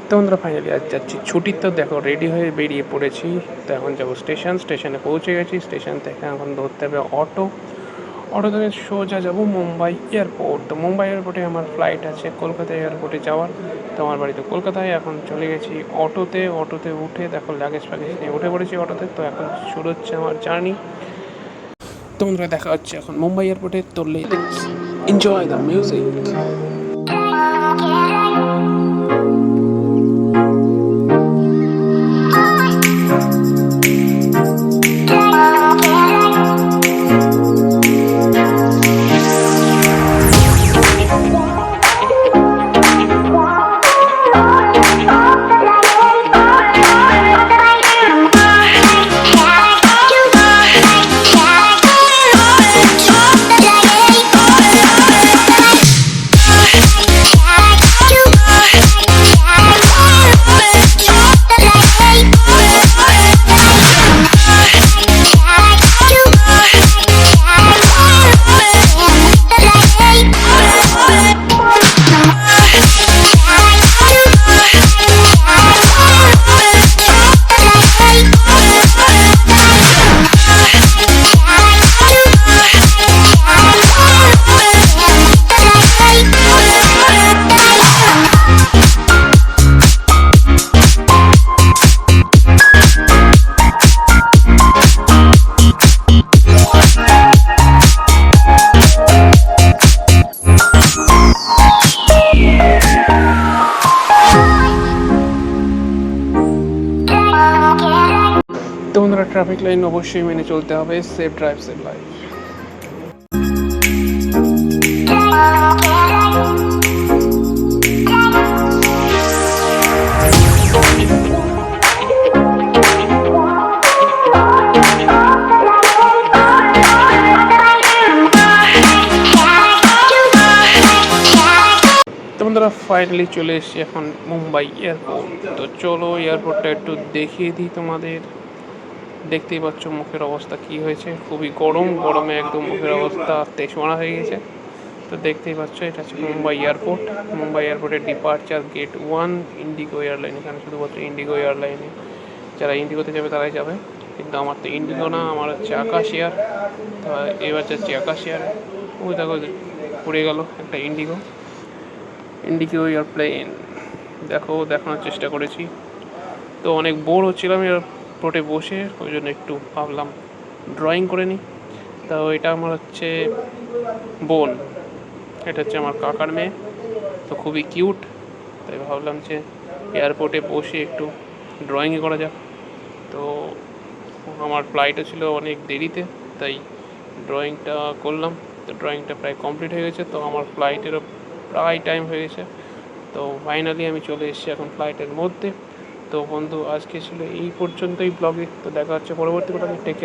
তো বন্ধুরা ফাইনালি আজ যাচ্ছি ছুটির, তো দেখো রেডি হয়ে বেরিয়ে পড়েছি। তো এখন যাবো স্টেশনে পৌঁছে গেছি। স্টেশন থেকে এখন ধরতে হবে অটো ধরে সোজা যাবো মুম্বাই এয়ারপোর্ট। তো মুম্বাই এয়ারপোর্টে আমার ফ্লাইট আছে কলকাতা এয়ারপোর্টে যাওয়ার। তো আমার বাড়ি তো কলকাতায়, এখন চলে গেছি অটোতে উঠে দেখো লাগেজ নিয়ে উঠে পড়েছি অটোতে। তো এখন শুরু হচ্ছে আমার জার্নি। তো বন্ধুরা দেখা হচ্ছে এখন মুম্বাই এয়ারপোর্টে। তো লেটস এনজয় দ্য মিউজিক। তো বন্ধুরা ট্রাফিক লাইন অবশ্যই মেনে চলতে হবে। Safe drive save life. তো বন্ধুরা ফাইনালি চলে এসেছি এখন মুম্বাই এয়ারপোর্ট। তো চলো এয়ারপোর্টটা একটু দেখিয়ে দিই তোমাদের। দেখতেই পাচ্ছ মুখের অবস্থা কি হয়েছে, খুবই গরমে একদম মুখের অবস্থা তেশমানা হয়ে গেছে। তো দেখতেই পাচ্ছ এটা হচ্ছে মুম্বাই এয়ারপোর্টের ডিপার্চার গেট 1 ইন্ডিগো এয়ারলাইন। এখানে শুধুমাত্র ইন্ডিগো এয়ারলাইনে যারা ইন্ডিগোতে যাবে তারাই যাবে, কিন্তু আমার তো ইন্ডিগো না, আমার হচ্ছে আকাশ এয়ার। তো এবার যাচ্ছি আকাশ এয়ারে। ওই দেখো পড়ে গেল একটা ইন্ডিগো এয়ারপ্লেন। দেখানোর চেষ্টা করেছি। তো অনেক বোর হচ্ছিলাম এয়ারপোর্টে বসে, ওই জন্য একটু ভাবলাম ড্রয়িং করে নিই। তো এটা আমার হচ্ছে বোন, এটা হচ্ছে আমার কাকার মেয়ে। তো খুবই কিউট, তাই ভাবলাম যে এয়ারপোর্টে বসে একটু ড্রয়িংই করা যাক। তো আমার ফ্লাইটও ছিল অনেক দেরিতে, তাই ড্রয়িংটা করলাম। তো ড্রয়িংটা প্রায় কমপ্লিট হয়ে গেছে। তো আমার ফ্লাইটেরও প্রায় টাইম হয়ে গেছে। তো ফাইনালি আমি চলে এসেছি এখন ফ্লাইটের মধ্যে। তো বন্ধু আজকে ছিল এই পর্যন্তই ব্লগে। তো দেখা হচ্ছে পরবর্তী কোথাও। Take care.